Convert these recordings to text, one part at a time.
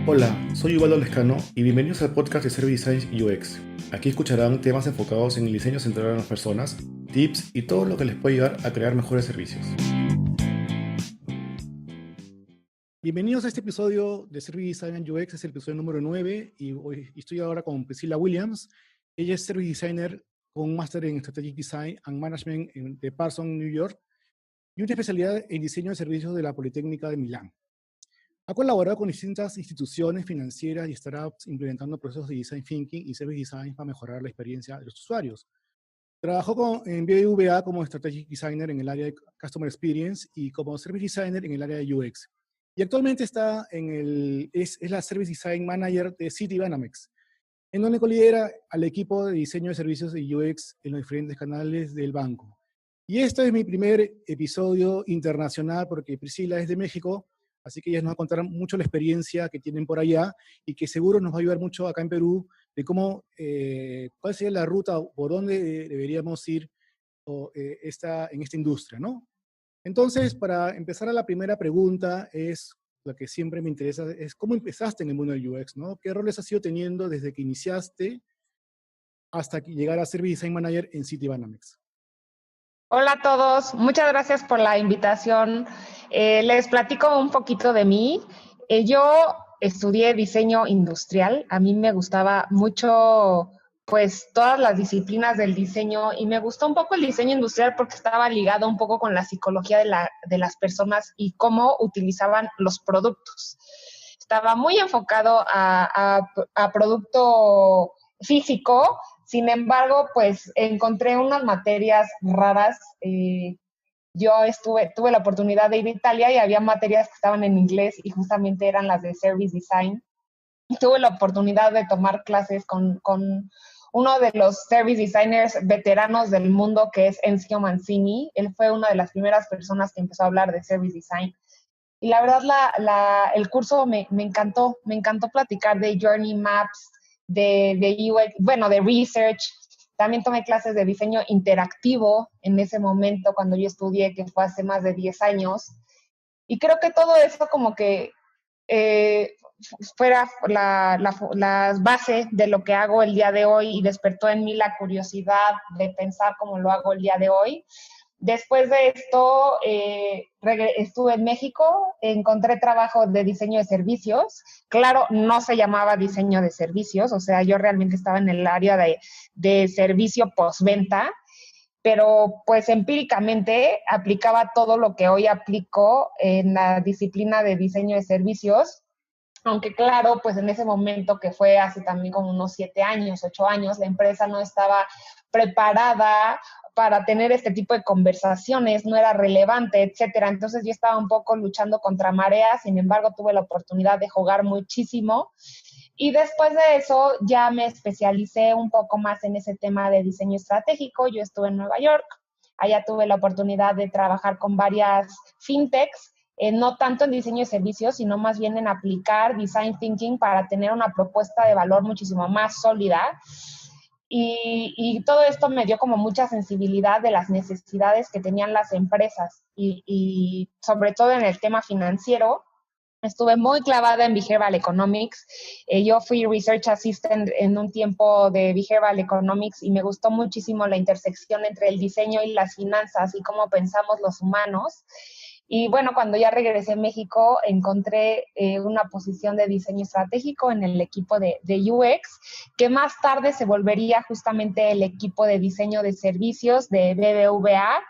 Hola, soy Ubaldo Lescano y bienvenidos al podcast de Service Design UX. Aquí escucharán temas enfocados en el diseño centrado en las personas, tips y todo lo que les puede ayudar a crear mejores servicios. Bienvenidos a este episodio de Service Design UX, es el episodio número 9 y hoy estoy ahora con Priscilla Williams. Ella es Service Designer con un máster en Strategic Design and Management de Parsons, New York, y una especialidad en diseño de servicios de la Politécnica de Milán. Ha colaborado con distintas instituciones financieras y startups implementando procesos de design thinking y service design para mejorar la experiencia de los usuarios. Trabajó en BBVA como Strategic Designer en el área de Customer Experience y como Service Designer en el área de UX. Y actualmente es la Service Design Manager de Citibanamex, en donde lidera al equipo de diseño de servicios de UX en los diferentes canales del banco. Y este es mi primer episodio internacional porque Priscila es de México, así que ella nos va a contar mucho la experiencia que tienen por allá y que seguro nos va a ayudar mucho acá en Perú de cuál sería la ruta o por dónde deberíamos ir en esta industria, ¿no? Entonces, para empezar a la primera pregunta, es la que siempre me interesa, es cómo empezaste en el mundo del UX, ¿no? ¿Qué roles has ido teniendo desde que iniciaste hasta llegar a ser Design Manager en Citibanamex? Hola a todos, muchas gracias por la invitación. Les platico un poquito de mí. Yo estudié diseño industrial. A mí me gustaba mucho, pues, todas las disciplinas del diseño y me gustó un poco el diseño industrial porque estaba ligado un poco con la psicología de las personas y cómo utilizaban los productos. Estaba muy enfocado a producto físico. Sin embargo, pues encontré unas materias raras. Yo tuve la oportunidad de ir a Italia y había materias que estaban en inglés y justamente eran las de Service Design. Y tuve la oportunidad de tomar clases con uno de los service designers veteranos del mundo, que es Enzio Mancini. Él fue una de las primeras personas que empezó a hablar de Service Design. Y la verdad, el curso me encantó platicar de Journey Maps, de UX, bueno, de Research. También tomé clases de diseño interactivo en ese momento cuando yo estudié, que fue hace más de 10 años. Y creo que todo eso como que eh, fuera la base de lo que hago el día de hoy y despertó en mí la curiosidad de pensar cómo lo hago el día de hoy. Después de esto, estuve en México, encontré trabajo de diseño de servicios. Claro, no se llamaba diseño de servicios, o sea, yo realmente estaba en el área de servicio postventa, pero pues empíricamente aplicaba todo lo que hoy aplico en la disciplina de diseño de servicios. Aunque claro, pues en ese momento que fue hace también como unos 7 años, 8 años, la empresa no estaba preparada para tener este tipo de conversaciones, no era relevante, etcétera. Entonces yo estaba un poco luchando contra marea, sin embargo tuve la oportunidad de jugar muchísimo. Y después de eso ya me especialicé un poco más en ese tema de diseño estratégico. Yo estuve en Nueva York, allá tuve la oportunidad de trabajar con varias fintechs, no tanto en diseño de servicios, sino más bien en aplicar design thinking para tener una propuesta de valor muchísimo más sólida. Y todo esto me dio como mucha sensibilidad de las necesidades que tenían las empresas y sobre todo en el tema financiero. Estuve muy clavada en Behavioral Economics. Yo fui Research Assistant en un tiempo de Behavioral Economics y me gustó muchísimo la intersección entre el diseño y las finanzas y cómo pensamos los humanos. Y bueno, cuando ya regresé a México, encontré una posición de diseño estratégico en el equipo de UX, que más tarde se volvería justamente el equipo de diseño de servicios de BBVA.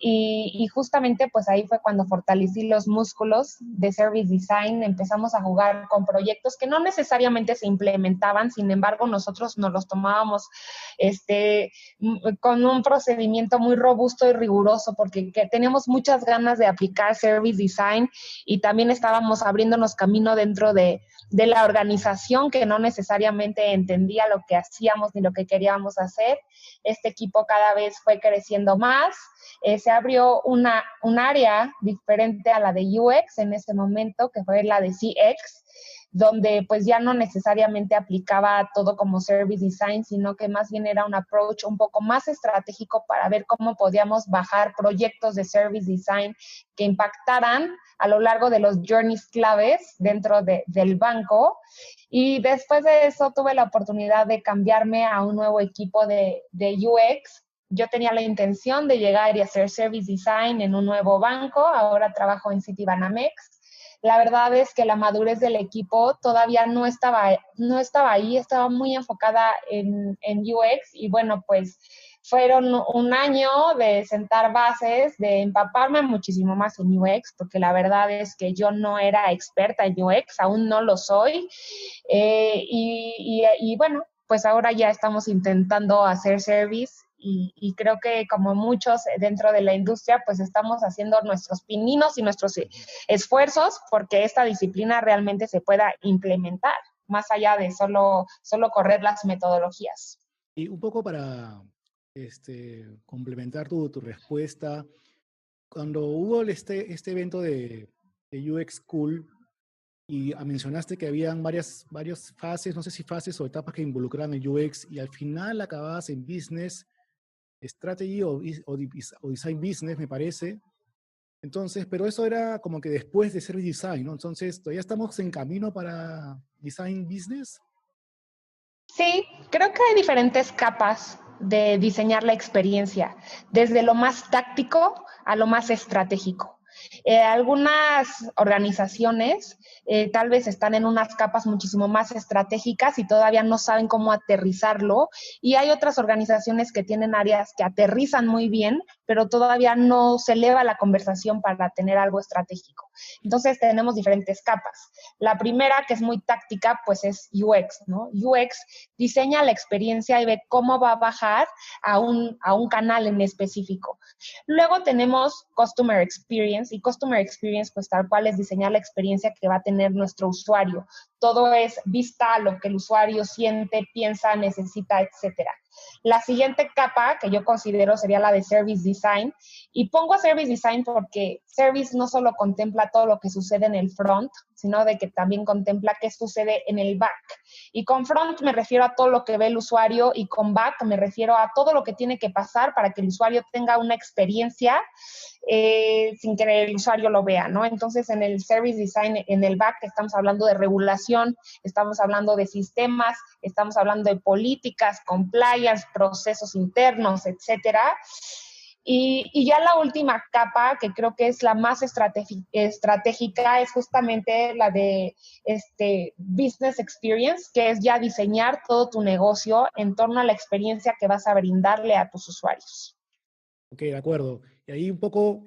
Y justamente pues ahí fue cuando fortalecí los músculos de Service Design, empezamos a jugar con proyectos que no necesariamente se implementaban, sin embargo nosotros nos los tomábamos con un procedimiento muy robusto y riguroso porque teníamos muchas ganas de aplicar Service Design y también estábamos abriéndonos camino dentro de la organización que no necesariamente entendía lo que hacíamos ni lo que queríamos hacer. Este equipo cada vez fue creciendo más. Se abrió un área diferente a la de UX en ese momento, que fue la de CX, donde pues ya no necesariamente aplicaba todo como service design, sino que más bien era un approach un poco más estratégico para ver cómo podíamos bajar proyectos de service design que impactaran a lo largo de los journeys claves dentro del banco. Y después de eso tuve la oportunidad de cambiarme a un nuevo equipo de UX. Yo tenía la intención de llegar y hacer service design en un nuevo banco. Ahora trabajo en Citibanamex. La verdad es que la madurez del equipo todavía no estaba ahí, estaba muy enfocada en UX y bueno, pues fueron un año de sentar bases, de empaparme muchísimo más en UX, porque la verdad es que yo no era experta en UX, aún no lo soy. Y bueno, pues ahora ya estamos intentando hacer service y creo que como muchos dentro de la industria, pues estamos haciendo nuestros pininos y nuestros esfuerzos porque esta disciplina realmente se pueda implementar, más allá de solo correr las metodologías. Y un poco para complementar tu respuesta, cuando hubo este evento de UX School, y mencionaste que habían varias fases, no sé si fases o etapas que involucraban el UX, y al final acababas en Business Strategy o Design Business, me parece. Entonces, pero eso era como que después de Service Design, ¿no? Entonces, ¿todavía estamos en camino para Design Business? Sí, creo que hay diferentes capas de diseñar la experiencia, desde lo más táctico a lo más estratégico. Algunas organizaciones tal vez están en unas capas muchísimo más estratégicas y todavía no saben cómo aterrizarlo. Y hay otras organizaciones que tienen áreas que aterrizan muy bien, pero todavía no se eleva la conversación para tener algo estratégico. Entonces tenemos diferentes capas. La primera, que es muy táctica, pues es UX, ¿no? UX diseña la experiencia y ve cómo va a bajar a un canal en específico. Luego tenemos Customer Experience y Customer Experience pues tal cual es diseñar la experiencia que va a tener nuestro usuario. Todo es vista a lo que el usuario siente, piensa, necesita, etcétera. La siguiente capa que yo considero sería la de Service Design y pongo Service Design porque Service no solo contempla todo lo que sucede en el front, sino de que también contempla qué sucede en el back. Y con front me refiero a todo lo que ve el usuario y con back me refiero a todo lo que tiene que pasar para que el usuario tenga una experiencia sin que el usuario lo vea, ¿no? Entonces, en el Service Design, en el back, estamos hablando de regulación, estamos hablando de sistemas, estamos hablando de políticas, compliance, procesos internos, etcétera. Y ya la última capa, que creo que es la más estratégica, es justamente la de Business Experience, que es ya diseñar todo tu negocio en torno a la experiencia que vas a brindarle a tus usuarios. Ok, de acuerdo. Y ahí un poco,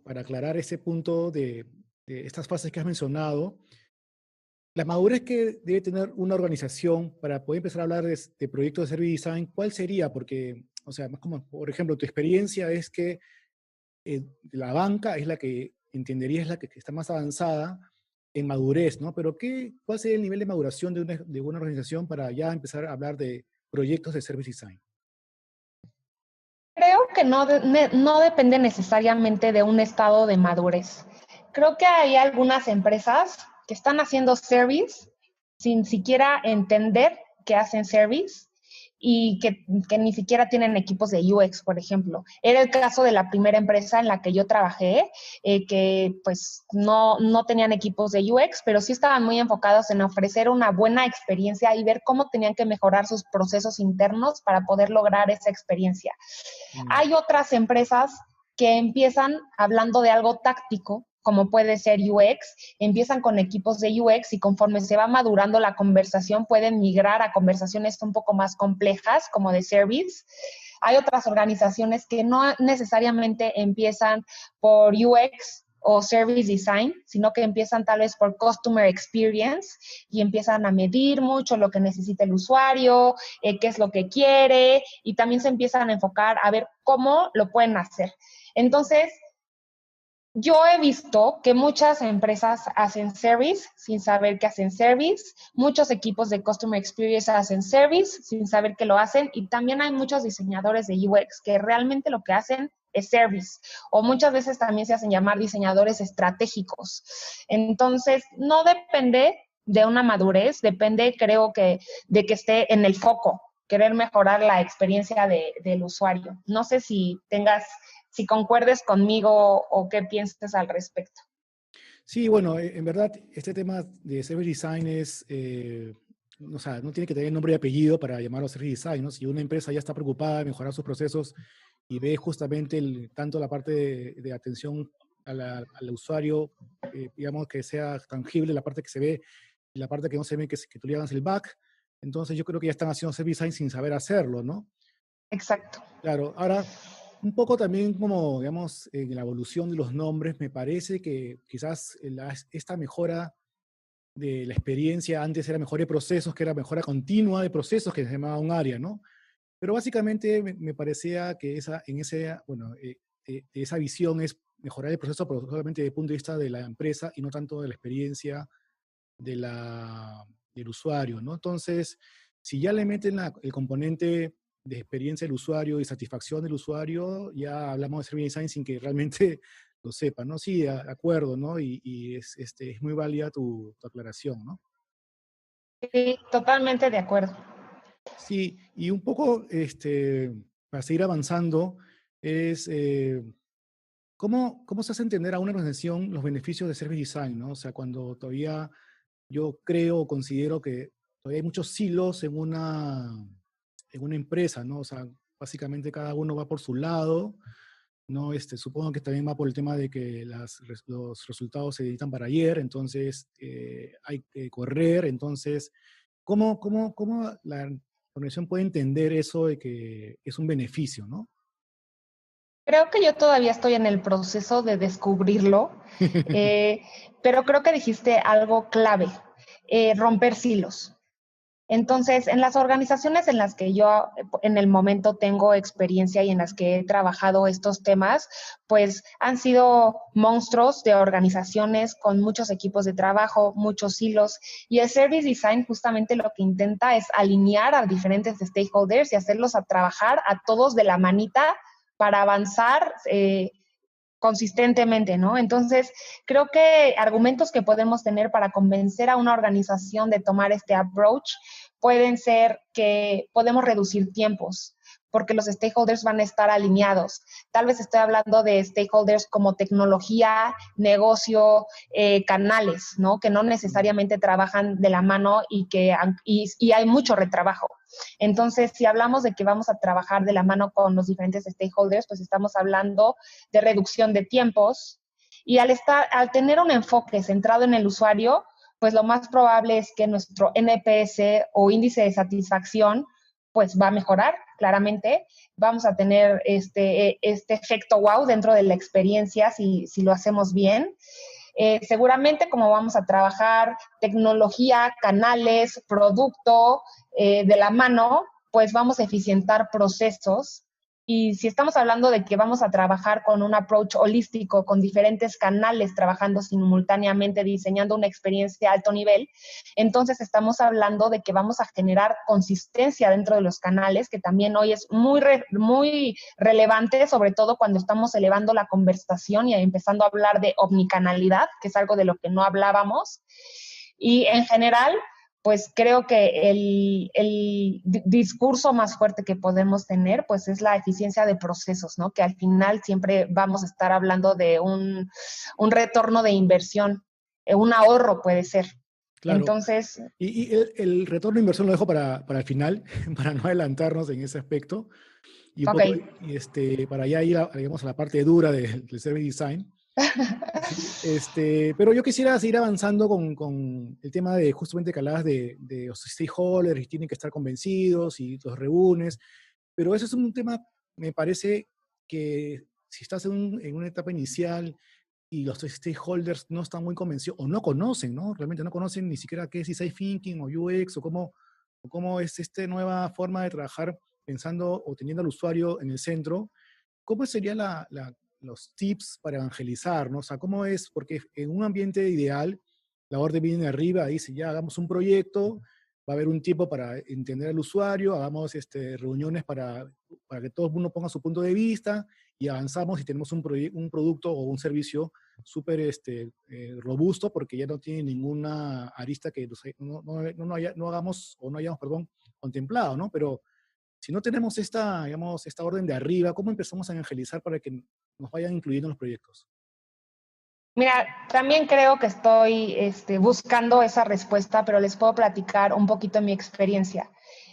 para aclarar ese punto de estas fases que has mencionado, la madurez que debe tener una organización para poder empezar a hablar de proyectos de service design, ¿cuál sería? Porque, o sea, como, por ejemplo, tu experiencia es que la banca es la que entendería es la que está más avanzada en madurez, ¿no? Pero ¿cuál sería el nivel de maduración de una organización para ya empezar a hablar de proyectos de service design? Creo que no depende necesariamente de un estado de madurez. Creo que hay algunas empresas que están haciendo service sin siquiera entender que hacen service y que ni siquiera tienen equipos de UX, por ejemplo. Era el caso de la primera empresa en la que yo trabajé, que pues no tenían equipos de UX, pero sí estaban muy enfocados en ofrecer una buena experiencia y ver cómo tenían que mejorar sus procesos internos para poder lograr esa experiencia. Hay otras empresas que empiezan hablando de algo táctico, como puede ser UX, empiezan con equipos de UX y conforme se va madurando la conversación pueden migrar a conversaciones un poco más complejas, como de service. Hay otras organizaciones que no necesariamente empiezan por UX o service design, sino que empiezan tal vez por customer experience y empiezan a medir mucho lo que necesita el usuario, qué es lo que quiere, y también se empiezan a enfocar a ver cómo lo pueden hacer. Entonces, yo he visto que muchas empresas hacen service sin saber que hacen service, muchos equipos de Customer Experience hacen service sin saber que lo hacen, y también hay muchos diseñadores de UX que realmente lo que hacen es service, o muchas veces también se hacen llamar diseñadores estratégicos. Entonces, no depende de una madurez, depende, creo que, de que esté en el foco, querer mejorar la experiencia del usuario. No sé si concuerdes conmigo o qué piensas al respecto. Sí, bueno, en verdad, este tema de service design es, o sea, no tiene que tener nombre y apellido para llamarlo service design, ¿no? Si una empresa ya está preocupada de mejorar sus procesos y ve justamente tanto la parte de atención al usuario, digamos, que sea tangible, la parte que se ve y la parte que no se ve, que tú le hagas el back, entonces yo creo que ya están haciendo service design sin saber hacerlo, ¿no? Exacto. Claro, ahora, un poco también como, digamos, en la evolución de los nombres, me parece que quizás esta mejora de la experiencia antes era mejora de procesos, que era mejora continua de procesos, que se llamaba un área, ¿no? Pero básicamente me parecía que esa visión es mejorar el proceso, pero solamente desde el punto de vista de la empresa y no tanto de la experiencia de del usuario, ¿no? Entonces, si ya le meten el componente de experiencia del usuario y satisfacción del usuario, ya hablamos de service design sin que realmente lo sepa, ¿no? Sí, de acuerdo, ¿no? Y es muy válida tu aclaración, ¿no? Sí, totalmente de acuerdo. Sí, y un poco, para seguir avanzando, es ¿cómo se hace entender a una organización los beneficios de service design, ¿no? O sea, cuando todavía yo creo o considero que todavía hay muchos silos en una empresa, ¿no? O sea, básicamente cada uno va por su lado, ¿no? Supongo que también va por el tema de que los resultados se editan para ayer, entonces hay que correr, entonces, ¿cómo la organización puede entender eso de que es un beneficio, ¿no? Creo que yo todavía estoy en el proceso de descubrirlo, eh, pero creo que dijiste algo clave, romper silos. Entonces, en las organizaciones en las que yo en el momento tengo experiencia y en las que he trabajado estos temas, pues han sido monstruos de organizaciones con muchos equipos de trabajo, muchos hilos, y el service design justamente lo que intenta es alinear a diferentes stakeholders y hacerlos a trabajar a todos de la manita para avanzar consistentemente, ¿no? Entonces, creo que argumentos que podemos tener para convencer a una organización de tomar este approach pueden ser que podemos reducir tiempos, porque los stakeholders van a estar alineados. Tal vez estoy hablando de stakeholders como tecnología, negocio, canales, ¿no? Que no necesariamente trabajan de la mano y hay mucho retrabajo. Entonces, si hablamos de que vamos a trabajar de la mano con los diferentes stakeholders, pues estamos hablando de reducción de tiempos y al tener un enfoque centrado en el usuario, pues lo más probable es que nuestro NPS o índice de satisfacción pues va a mejorar, claramente. Vamos a tener este efecto wow dentro de la experiencia si lo hacemos bien. Seguramente como vamos a trabajar tecnología, canales, producto de la mano, pues vamos a eficientar procesos. Y si estamos hablando de que vamos a trabajar con un approach holístico, con diferentes canales trabajando simultáneamente, diseñando una experiencia de alto nivel, entonces estamos hablando de que vamos a generar consistencia dentro de los canales, que también hoy es muy relevante, sobre todo cuando estamos elevando la conversación y empezando a hablar de omnicanalidad, que es algo de lo que no hablábamos. Y en general, pues creo que el discurso más fuerte que podemos tener, pues es la eficiencia de procesos, ¿no? Que al final siempre vamos a estar hablando de un retorno de inversión, un ahorro puede ser. Claro. Entonces, Y el retorno de inversión lo dejo para el final, para no adelantarnos en ese aspecto. Y un ok. poco, para ya ir digamos, a la parte dura del service design. Sí, pero yo quisiera seguir avanzando con el tema de justamente que hablabas de los stakeholders y tienen que estar convencidos y los reúnes, pero eso es un tema, me parece que si estás en una etapa inicial y los stakeholders no están muy convencidos o no conocen, ¿no? Realmente no conocen ni siquiera qué es design thinking o UX o cómo es esta nueva forma de trabajar pensando o teniendo al usuario en el centro. ¿Cómo serían los tips para evangelizar, ¿no? O sea, ¿cómo es? Porque en un ambiente ideal, la orden viene de arriba, dice, ya hagamos un proyecto, va a haber un tiempo para entender al usuario, hagamos reuniones para que todo el mundo ponga su punto de vista, y avanzamos y tenemos un producto o un servicio súper robusto porque ya no tiene ninguna arista que no hagamos o no hayamos, perdón, contemplado, ¿no? Pero si no tenemos digamos, esta orden de arriba, ¿cómo empezamos a evangelizar para que nos vayan incluyendo en los proyectos? Mira, también creo que estoy buscando esa respuesta, pero les puedo platicar un poquito de mi experiencia.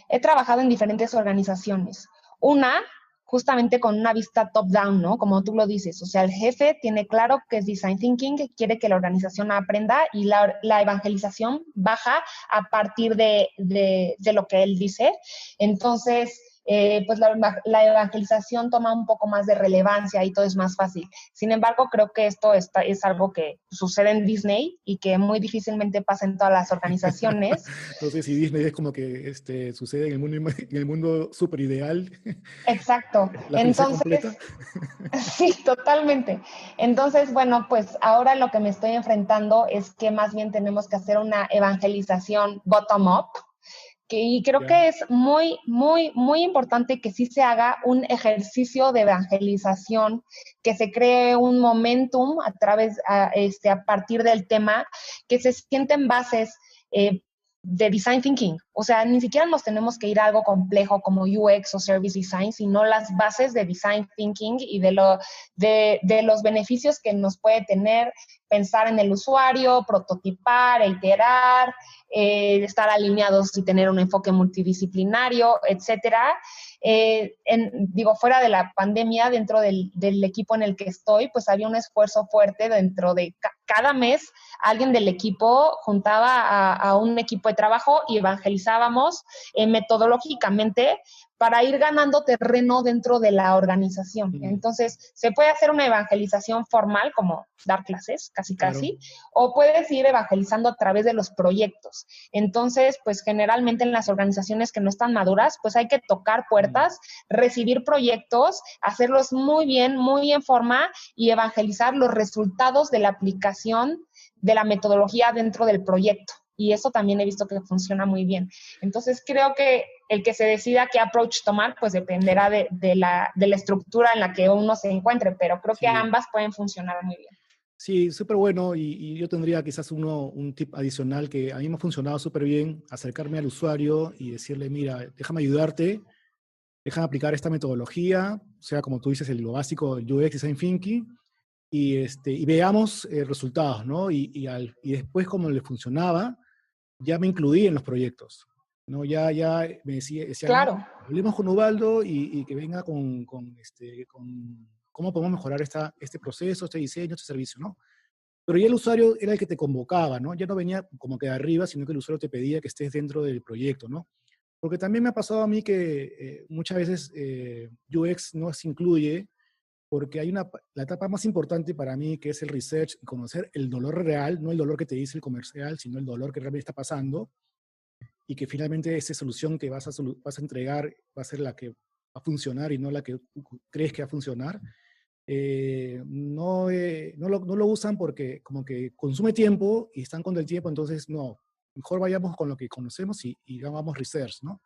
He trabajado en diferentes organizaciones. Una, justamente con una vista top-down, ¿no? Como tú lo dices. O sea, el jefe tiene claro que es design thinking, que quiere que la organización aprenda y la evangelización baja a partir de lo que él dice. Entonces, pues la evangelización toma un poco más de relevancia y todo es más fácil. Sin embargo, creo que esto es algo que sucede en Disney y que muy difícilmente pasa en todas las organizaciones. Entonces, si Disney es como que sucede en el mundo súper ideal, Exacto. la felicidad completa. Entonces, sí, totalmente. Entonces, bueno, pues ahora lo que me estoy enfrentando es que más bien tenemos que hacer una evangelización bottom-up, y creo Ya. que es muy, muy, muy importante que sí se haga un ejercicio de evangelización, que se cree un momentum a partir del tema, que se sienten bases de design thinking. O sea, ni siquiera nos tenemos que ir a algo complejo como UX o service design, sino las bases de design thinking y de los beneficios que nos puede tener pensar en el usuario, prototipar, iterar, estar alineados y tener un enfoque multidisciplinario, etcétera. Fuera de la pandemia, dentro del equipo en el que estoy, pues había un esfuerzo fuerte dentro de cada mes. Alguien del equipo juntaba a un equipo de trabajo y evangelizábamos metodológicamente para ir ganando terreno dentro de la organización. Entonces, se puede hacer una evangelización formal, como dar clases, casi Claro. casi, o puedes ir evangelizando a través de los proyectos. Entonces, pues generalmente en las organizaciones que no están maduras, pues hay que tocar puertas, recibir proyectos, hacerlos muy bien, muy en forma y evangelizar los resultados de la aplicación de la metodología dentro del proyecto. Y eso también he visto que funciona muy bien. Entonces, creo que el que se decida qué approach tomar, pues dependerá de la estructura en la que uno se encuentre, pero creo que Sí. ambas pueden funcionar muy bien. Sí, súper bueno y yo tendría quizás un tip adicional que a mí me ha funcionado súper bien, acercarme al usuario y decirle, mira, déjame ayudarte, déjame aplicar esta metodología, o sea, como tú dices, lo básico, el UX Design Thinking, y veamos resultados, ¿no? Y después, como le funcionaba, ya me incluí en los proyectos, ¿no? Ya me decía no, Claro. hablemos con Ubaldo y que venga con cómo podemos mejorar este proceso, este diseño, este servicio, ¿no? Pero ya el usuario era el que te convocaba, ¿no? Ya no venía como que de arriba, sino que el usuario te pedía que estés dentro del proyecto, ¿no? Porque también me ha pasado a mí que muchas veces UX no se incluye porque hay la etapa más importante para mí que es el research, conocer el dolor real, no el dolor que te dice el comercial, sino el dolor que realmente está pasando y que finalmente esa solución que vas a entregar va a ser la que va a funcionar y no la que tú crees que va a funcionar. No lo usan porque como que consume tiempo y están con el tiempo, entonces no, mejor vayamos con lo que conocemos y hagamos research, ¿no?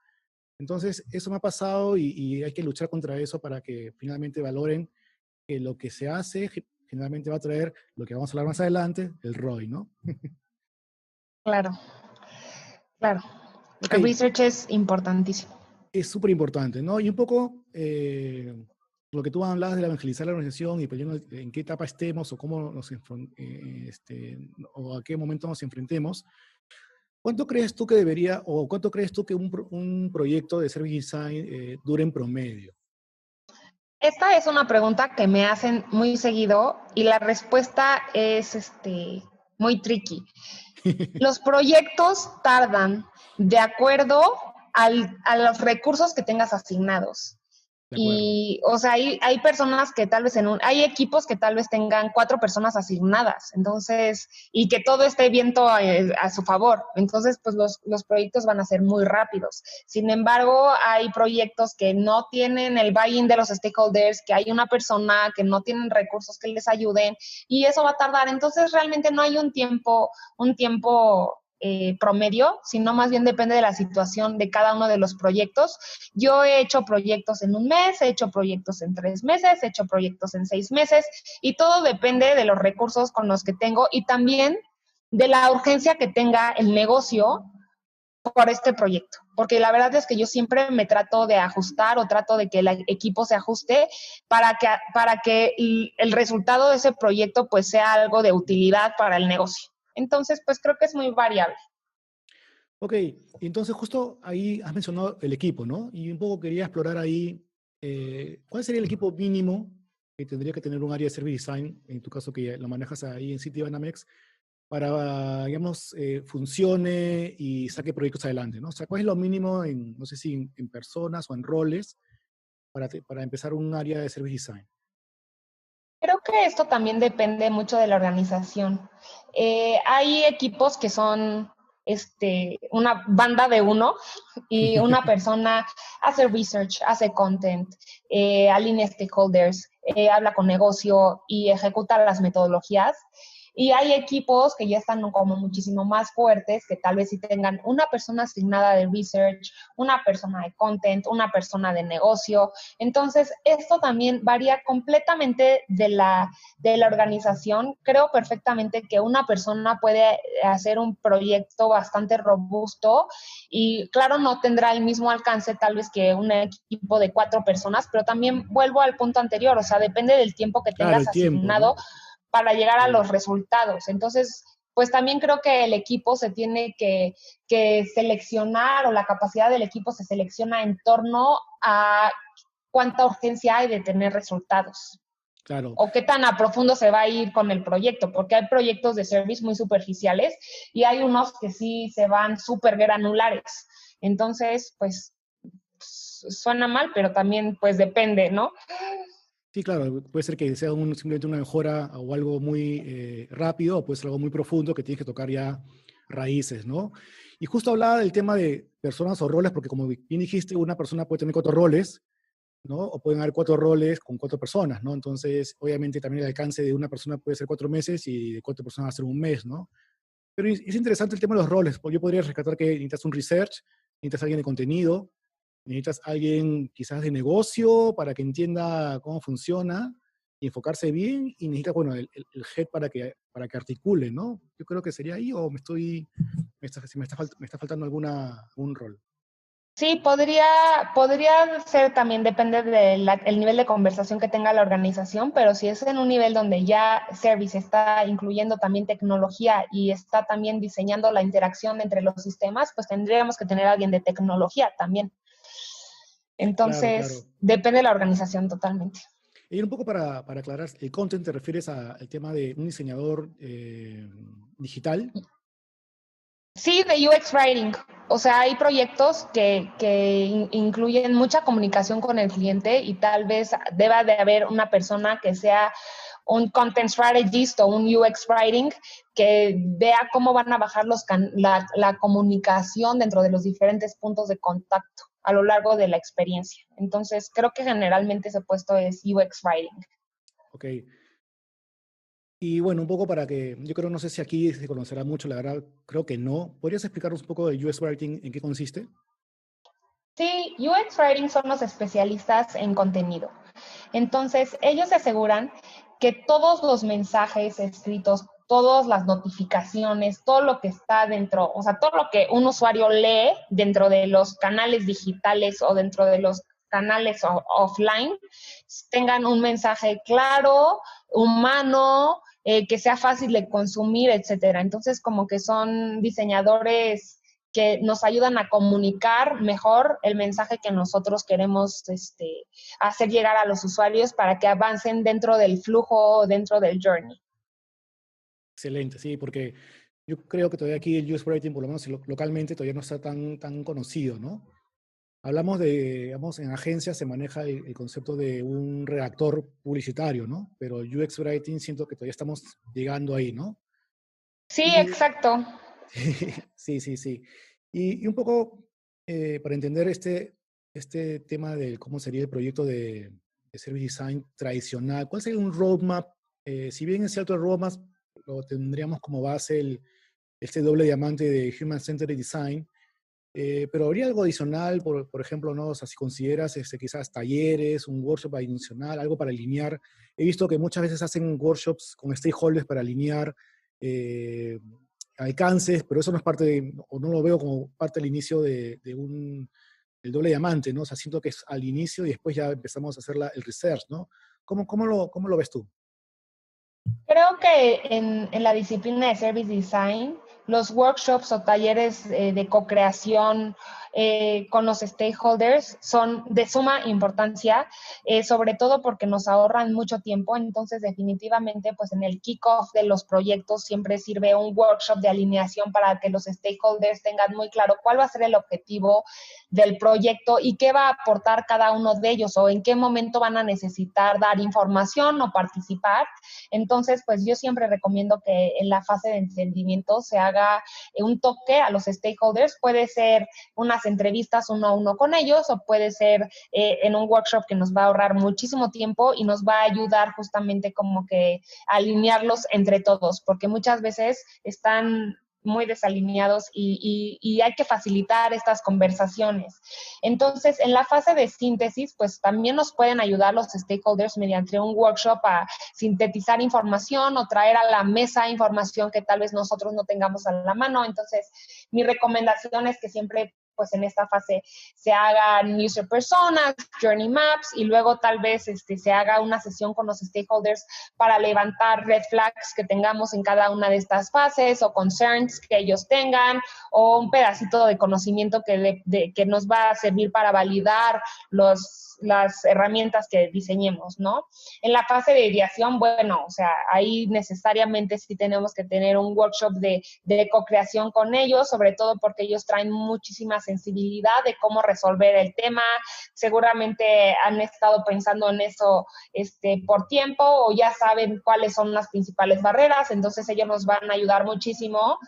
Entonces eso me ha pasado y hay que luchar contra eso para que finalmente valoren que lo que se hace generalmente va a traer lo que vamos a hablar más adelante, el ROI, ¿no? Claro, claro. Ok, El research es importantísimo. es súper importante, ¿no? Y un poco lo que tú hablabas de la evangelizar la organización y peleando en qué etapa estemos o cómo o a qué momento nos enfrentemos. ¿Cuánto crees tú que debería o cuánto crees tú que un proyecto de Service Design dure en promedio? Esta es una pregunta que me hacen muy seguido y la respuesta es muy tricky. Los proyectos tardan de acuerdo a los recursos que tengas asignados. De acuerdo. Y, o sea, hay personas que tal vez hay equipos que tal vez tengan 4 personas asignadas, entonces, y que todo esté viento a su favor. Entonces, pues los proyectos van a ser muy rápidos. Sin embargo, hay proyectos que no tienen el buy-in de los stakeholders, que hay una persona que no tienen recursos que les ayuden, y eso va a tardar. Entonces, realmente no hay un tiempo promedio, sino más bien depende de la situación de cada uno de los proyectos. Yo he hecho proyectos en un mes, he hecho proyectos en 3 meses, he hecho proyectos en 6 meses, y todo depende de los recursos con los que tengo y también de la urgencia que tenga el negocio por este proyecto, porque la verdad es que yo siempre me trato de ajustar o trato de que el equipo se ajuste para que el resultado de ese proyecto pues sea algo de utilidad para el negocio. Entonces, pues creo que es muy variable. Ok, entonces justo ahí has mencionado el equipo, ¿no? Y un poco quería explorar ahí, ¿cuál sería el equipo mínimo que tendría que tener un área de Service Design, en tu caso que lo manejas ahí en Citibanamex, para, digamos, funcione y saque proyectos adelante, ¿no? O sea, ¿cuál es lo mínimo en, no sé si en personas o en roles para empezar un área de Service Design? Creo que esto también depende mucho de la organización. Hay equipos que son una banda de uno y una persona hace research, hace content, alinea stakeholders, habla con negocio y ejecuta las metodologías. Y hay equipos que ya están como muchísimo más fuertes, que tal vez sí tengan una persona asignada de research, una persona de content, una persona de negocio. Entonces, esto también varía completamente de la organización. Creo perfectamente que una persona puede hacer un proyecto bastante robusto y claro, no tendrá el mismo alcance tal vez que un equipo de 4 personas, pero también vuelvo al punto anterior, o sea, depende del tiempo que Claro, tengas el tiempo, ¿no? asignado para llegar a Sí. los resultados. Entonces, pues también creo que el equipo se tiene que seleccionar, o la capacidad del equipo se selecciona en torno a cuánta urgencia hay de tener resultados Claro. o qué tan a profundo se va a ir con el proyecto, porque hay proyectos de service muy superficiales y hay unos que sí se van súper granulares. Entonces, pues suena mal, pero también pues depende, ¿no? Sí, claro, puede ser que sea simplemente una mejora o algo muy rápido, o puede ser algo muy profundo que tienes que tocar ya raíces, ¿no? Y justo hablaba del tema de personas o roles, porque como bien dijiste, una persona puede tener 4 roles, ¿no? O pueden haber 4 roles con 4 personas, ¿no? Entonces, obviamente también el alcance de una persona puede ser 4 meses y de 4 personas va a ser un mes, ¿no? Pero es interesante el tema de los roles, porque yo podría rescatar que necesitas un research, necesitas alguien de contenido, necesitas alguien quizás de negocio para que entienda cómo funciona y enfocarse bien, y necesitas, bueno, el head para que articule, ¿no? Yo creo que sería ahí, o me está faltando algún rol. Sí, podría ser también, depende del nivel de conversación que tenga la organización, pero si es en un nivel donde ya Service está incluyendo también tecnología y está también diseñando la interacción entre los sistemas, pues tendríamos que tener a alguien de tecnología también. Claro, claro. Entonces, depende de la organización totalmente. Y un poco para aclarar, ¿el content te refieres al tema de un diseñador digital? Sí, de UX Writing. O sea, hay proyectos que incluyen mucha comunicación con el cliente y tal vez deba de haber una persona que sea un content strategist o un UX Writing que vea cómo van a bajar la comunicación dentro de los diferentes puntos de contacto a lo largo de la experiencia. Entonces, creo que generalmente ese puesto es UX Writing. Ok. Y bueno, un poco para que, yo creo, no sé si aquí se conocerá mucho, la verdad, creo que no. ¿Podrías explicarnos un poco de US Writing, en qué consiste? Sí, UX Writing son los especialistas en contenido. Entonces, ellos se aseguran que todos los mensajes escritos, todas las notificaciones, todo lo que está dentro, o sea, todo lo que un usuario lee dentro de los canales digitales o dentro de los canales offline, tengan un mensaje claro, humano, que sea fácil de consumir, etcétera. Entonces, como que son diseñadores que nos ayudan a comunicar mejor el mensaje que nosotros queremos hacer llegar a los usuarios para que avancen dentro del flujo, dentro del journey. Excelente, sí, porque yo creo que todavía aquí el US Writing, por lo menos localmente, todavía no está tan conocido, ¿no? Hablamos digamos, en agencias se maneja el concepto de un redactor publicitario, ¿no? Pero UX Writing siento que todavía estamos llegando ahí, ¿no? Sí, Y exacto. sí, sí, sí. Y un poco para entender este tema de cómo sería el proyecto de Service Design tradicional, ¿cuál sería un roadmap? Si bien es cierto el roadmap, lo tendríamos como base este doble diamante de Human Centered Design. Pero habría algo adicional, por ejemplo, ¿no? O sea, si consideras quizás talleres, un workshop adicional, algo para alinear. He visto que muchas veces hacen workshops con stakeholders para alinear eh, alcances, pero eso no es parte o no lo veo como parte del inicio del doble diamante, ¿no? O sea, siento que es al inicio y después ya empezamos a hacer el research, ¿no? ¿Cómo lo ves tú? Creo que en la disciplina de Service Design, los workshops o talleres de co-creación con los stakeholders son de suma importancia, sobre todo porque nos ahorran mucho tiempo. Entonces, definitivamente, pues en el kickoff de los proyectos siempre sirve un workshop de alineación para que los stakeholders tengan muy claro cuál va a ser el objetivo del proyecto y qué va a aportar cada uno de ellos o en qué momento van a necesitar dar información o participar. Entonces, pues yo siempre recomiendo que en la fase de entendimiento se haga un toque a los stakeholders. Puede ser unas entrevistas uno a uno con ellos o puede ser en un workshop que nos va a ahorrar muchísimo tiempo y nos va a ayudar justamente como que a alinearlos entre todos, porque muchas veces están muy desalineados y hay que facilitar estas conversaciones. Entonces, en la fase de síntesis, pues también nos pueden ayudar los stakeholders mediante un workshop a sintetizar información o traer a la mesa información que tal vez nosotros no tengamos a la mano. Entonces, mi recomendación es que siempre pues en esta fase se hagan user personas, journey maps y luego tal vez se haga una sesión con los stakeholders para levantar red flags que tengamos en cada una de estas fases o concerns que ellos tengan o un pedacito de conocimiento que nos va a servir para validar las herramientas que diseñemos, ¿no? En la fase de ideación, bueno, o sea, ahí necesariamente sí tenemos que tener un workshop de co-creación con ellos, sobre todo porque ellos traen muchísima sensibilidad de cómo resolver el tema. Seguramente han estado pensando en eso por tiempo o ya saben cuáles son las principales barreras, entonces ellos nos van a ayudar muchísimo.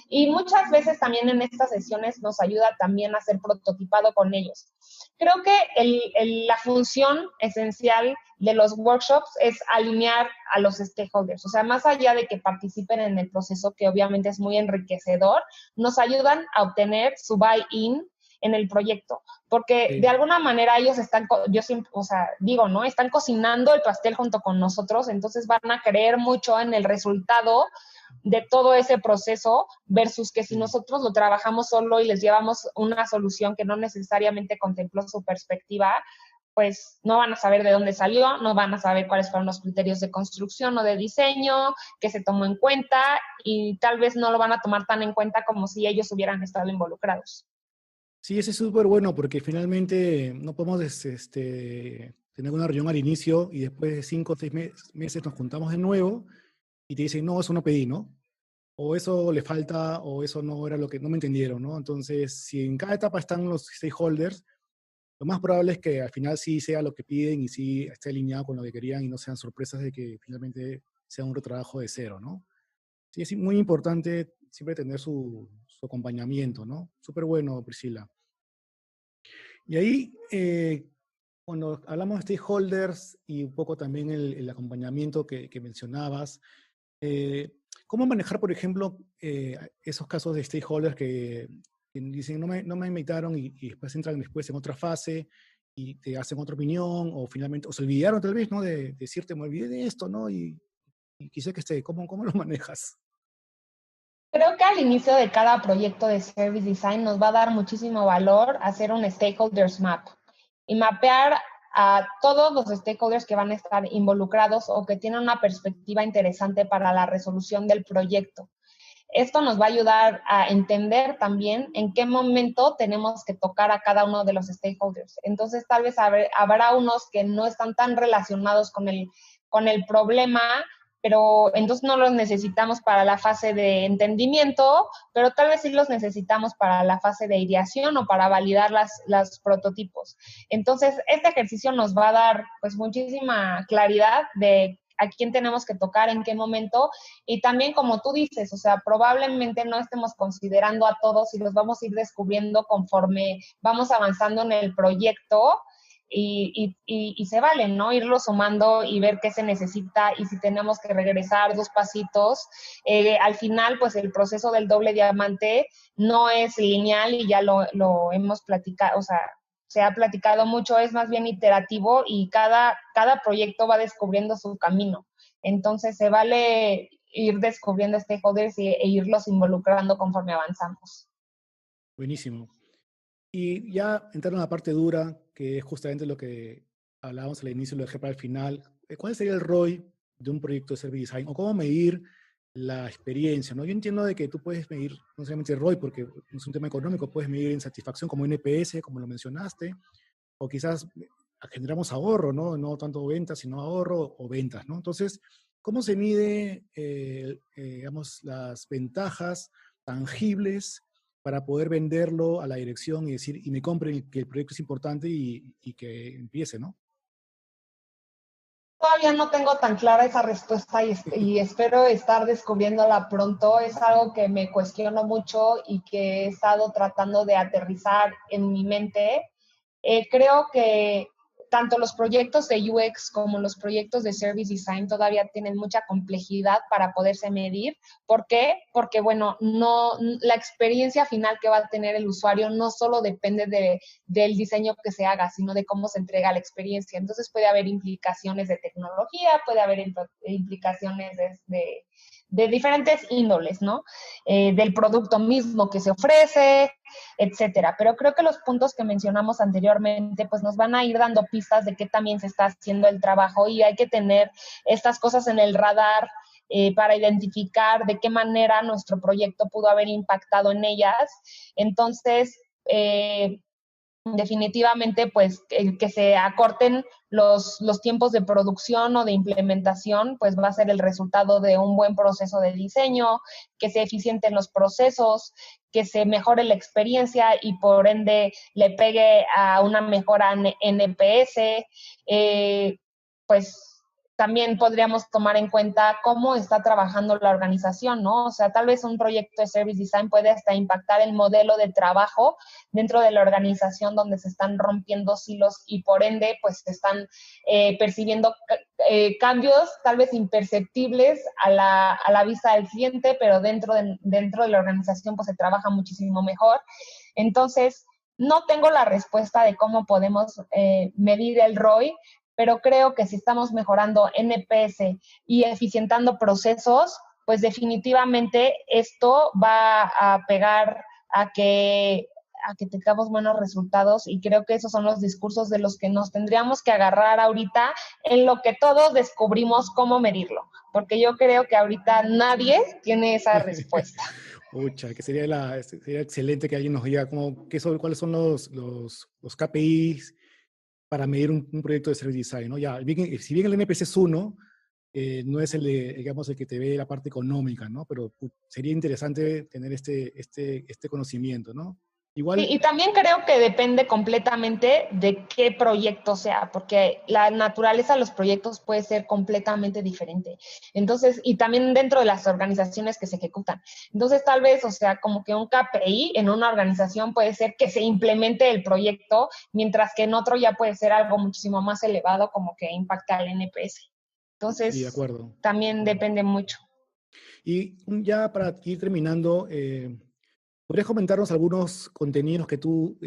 Y muchas veces también en estas sesiones nos ayuda también a hacer prototipado con ellos. Creo que la función esencial de los workshops es alinear a los stakeholders. O sea, más allá de que participen en el proceso, que obviamente es muy enriquecedor, nos ayudan a obtener su buy-in en el proyecto, porque Sí. de alguna manera ellos están, yo siempre, o sea, digo, ¿no? Están cocinando el pastel junto con nosotros, entonces van a creer mucho en el resultado de todo ese proceso versus que si nosotros lo trabajamos solo y les llevamos una solución que no necesariamente contempló su perspectiva, pues no van a saber de dónde salió, no van a saber cuáles fueron los criterios de construcción o de diseño que se tomó en cuenta y tal vez no lo van a tomar tan en cuenta como si ellos hubieran estado involucrados. Sí, ese es súper bueno porque finalmente no podemos tener una reunión al inicio y después de 5 o 6 meses nos juntamos de nuevo y te dicen, no, eso no pedí, ¿no? O eso le falta, o eso no era lo que no me entendieron, ¿no? Entonces, si en cada etapa están los stakeholders, lo más probable es que al final sí sea lo que piden y sí esté alineado con lo que querían y no sean sorpresas de que finalmente sea un retrabajo de cero, ¿no? Sí, es muy importante siempre tener su acompañamiento, ¿no? Súper bueno, Priscila. Y ahí, cuando hablamos de stakeholders y un poco también el acompañamiento que mencionabas, eh, ¿cómo manejar, por ejemplo, esos casos de stakeholders que dicen no me invitaron y después entran después en otra fase y te hacen otra opinión o finalmente, o se olvidaron tal vez, ¿no? De decirte, me olvidé de esto, ¿no? Y quise que esté, ¿cómo lo manejas? Creo que al inicio de cada proyecto de Service Design nos va a dar muchísimo valor hacer un Stakeholders Map y mapear a todos los stakeholders que van a estar involucrados o que tienen una perspectiva interesante para la resolución del proyecto. Esto nos va a ayudar a entender también en qué momento tenemos que tocar a cada uno de los stakeholders. Entonces, tal vez habrá unos que no están tan relacionados con el problema, pero entonces no los necesitamos para la fase de entendimiento, pero tal vez sí los necesitamos para la fase de ideación o para validar las prototipos. Entonces, este ejercicio nos va a dar pues muchísima claridad de a quién tenemos que tocar, en qué momento, y también como tú dices, o sea, probablemente no estemos considerando a todos y los vamos a ir descubriendo conforme vamos avanzando en el proyecto, y se vale, ¿no? Irlo sumando y ver qué se necesita y si tenemos que regresar 2 pasitos. Al final, pues el proceso del doble diamante no es lineal y ya lo hemos platicado, o sea, se ha platicado mucho, es más bien iterativo y cada proyecto va descubriendo su camino. Entonces, se vale ir descubriendo stakeholders e irlos involucrando conforme avanzamos. Buenísimo. Y ya entrar en la parte dura, que es justamente lo que hablábamos al inicio y lo dejé para el final. ¿Cuál sería el ROI de un proyecto de Service Design? ¿O cómo medir la experiencia? ¿No? Yo entiendo de que tú puedes medir no solamente el ROI, porque es un tema económico, puedes medir en satisfacción como NPS, como lo mencionaste, o quizás generamos ahorro, ¿no? No tanto ventas, sino ahorro o ventas, ¿no? Entonces, ¿cómo se mide, digamos, las ventajas tangibles para poder venderlo a la dirección y decir, y me compren que el proyecto es importante y que empiece, ¿no? Todavía no tengo tan clara esa respuesta y espero estar descubriéndola pronto. Es algo que me cuestiono mucho y que he estado tratando de aterrizar en mi mente. Creo que tanto los proyectos de UX como los proyectos de Service Design todavía tienen mucha complejidad para poderse medir. ¿Por qué? Porque, bueno, no, la experiencia final que va a tener el usuario no solo depende del diseño que se haga, sino de cómo se entrega la experiencia. Entonces puede haber implicaciones de tecnología, puede haber implicaciones de diferentes índoles, ¿no? Del producto mismo que se ofrece, etcétera. Pero creo que los puntos que mencionamos anteriormente, pues nos van a ir dando pistas de qué también se está haciendo el trabajo y hay que tener estas cosas en el radar para identificar de qué manera nuestro proyecto pudo haber impactado en ellas. Entonces, definitivamente, pues, que se acorten los tiempos de producción o de implementación, pues va a ser el resultado de un buen proceso de diseño, que sea eficiente en los procesos, que se mejore la experiencia y por ende le pegue a una mejora en NPS, pues también podríamos tomar en cuenta cómo está trabajando la organización, ¿no? O sea, tal vez un proyecto de Service Design puede hasta impactar el modelo de trabajo dentro de la organización donde se están rompiendo silos y por ende, pues se están percibiendo cambios tal vez imperceptibles a la vista del cliente, pero dentro de la organización pues se trabaja muchísimo mejor. Entonces, no tengo la respuesta de cómo podemos medir el ROI, pero creo que si estamos mejorando NPS y eficientando procesos, pues definitivamente esto va a pegar a que tengamos buenos resultados y creo que esos son los discursos de los que nos tendríamos que agarrar ahorita en lo que todos descubrimos cómo medirlo, porque yo creo que ahorita nadie tiene esa respuesta. Pucha, que sería excelente que alguien nos diga cuáles son los KPIs para medir un proyecto de Service Design, ¿no? Ya, si bien el NPC es uno, no es digamos, el que te ve la parte económica, ¿no? Pero sería interesante tener este conocimiento, ¿no? Sí, Igual, y también creo que depende completamente de qué proyecto sea, porque la naturaleza de los proyectos puede ser completamente diferente. Entonces, y también dentro de las organizaciones que se ejecutan. Entonces, tal vez, o sea, como que un KPI en una organización puede ser que se implemente el proyecto, mientras que en otro ya puede ser algo muchísimo más elevado, como que impacta al NPS. sí, de Entonces, acuerdo. también depende mucho. Y ya para ir terminando, ¿podrías comentarnos algunos contenidos que tú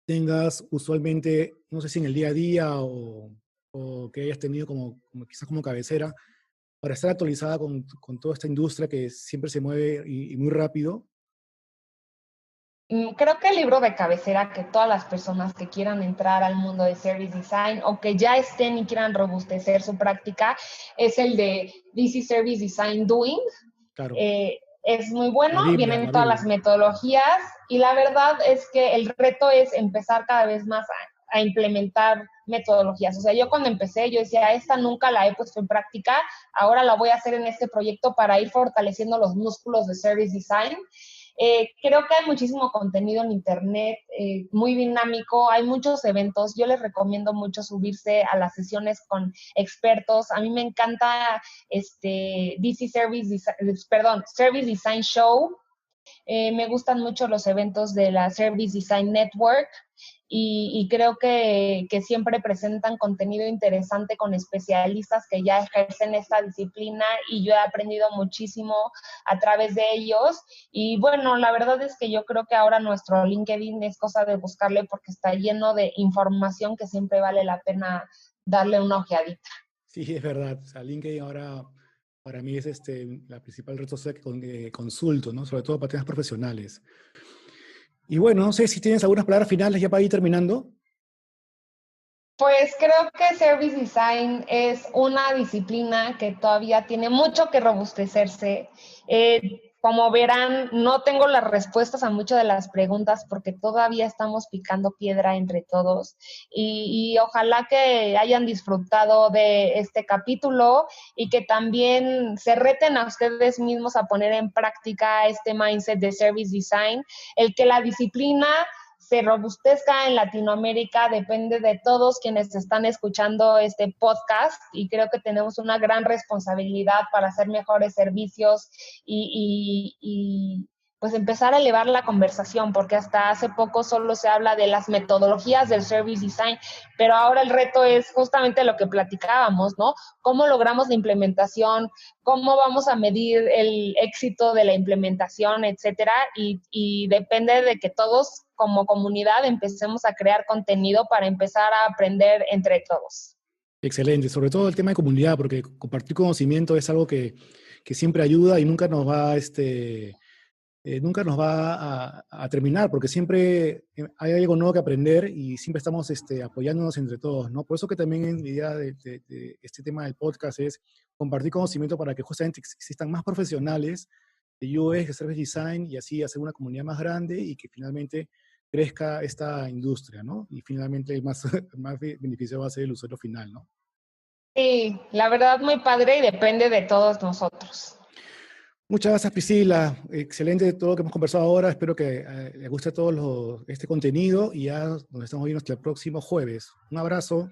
tengas usualmente, no sé si en el día a día o que hayas tenido quizás como cabecera, para estar actualizada con toda esta industria que siempre se mueve y muy rápido? Creo que el libro de cabecera que todas las personas que quieran entrar al mundo de Service Design o que ya estén y quieran robustecer su práctica es el de This is Service Design Doing. Claro, Es muy bueno, la vienen todas las Biblia. metodologías y la verdad es que el reto es empezar cada vez más a implementar metodologías. O sea, yo cuando empecé, yo decía, esta nunca la he puesto en práctica, ahora la voy a hacer en este proyecto para ir fortaleciendo los músculos de Service Design. Creo que hay muchísimo contenido en Internet, muy dinámico, hay muchos eventos. Yo les recomiendo mucho subirse a las sesiones con expertos. A mí me encanta Service Design Show. Me gustan mucho los eventos de la Service Design Network. y creo que siempre presentan contenido interesante con especialistas que ya ejercen esta disciplina y yo he aprendido muchísimo a través de ellos. Y bueno, la verdad es que yo creo que ahora nuestro LinkedIn es cosa de buscarle porque está lleno de información que siempre vale la pena darle una ojeadita. Sí, es verdad. O sea, LinkedIn ahora para mí es la principal red social que consulto, ¿no? Sobre todo para temas profesionales. Y bueno, no sé si tienes algunas palabras finales ya para ir terminando. Pues creo que Service Design es una disciplina que todavía tiene mucho que robustecerse. Como verán, no tengo las respuestas a muchas de las preguntas porque todavía estamos picando piedra entre todos y ojalá que hayan disfrutado de este capítulo y que también se reten a ustedes mismos a poner en práctica este mindset de Service Design, el que la disciplina se robustezca en Latinoamérica depende de todos quienes están escuchando este podcast y creo que tenemos una gran responsabilidad para hacer mejores servicios y pues empezar a elevar la conversación, porque hasta hace poco solo se habla de las metodologías del service design, pero ahora el reto es justamente lo que platicábamos, ¿no? ¿Cómo logramos la implementación? ¿Cómo vamos a medir el éxito de la implementación, etcétera? Y depende de que todos como comunidad empecemos a crear contenido para empezar a aprender entre todos. Excelente, sobre todo el tema de comunidad, porque compartir conocimiento es algo que siempre ayuda y nunca nos va, nunca nos va a terminar, porque siempre hay algo nuevo que aprender y siempre estamos apoyándonos entre todos, ¿no? Por eso que también mi idea de este tema del podcast es compartir conocimiento para que justamente existan más profesionales de UX, de Service Design, y así hacer una comunidad más grande y que finalmente crezca esta industria, ¿no? Y finalmente el más, más beneficio va a ser el usuario final, ¿no? Sí, la verdad muy padre y depende de todos nosotros. Muchas gracias, Priscila. Excelente todo lo que hemos conversado ahora. Espero que les guste todo este contenido y ya nos estamos viendo hasta el próximo jueves. Un abrazo.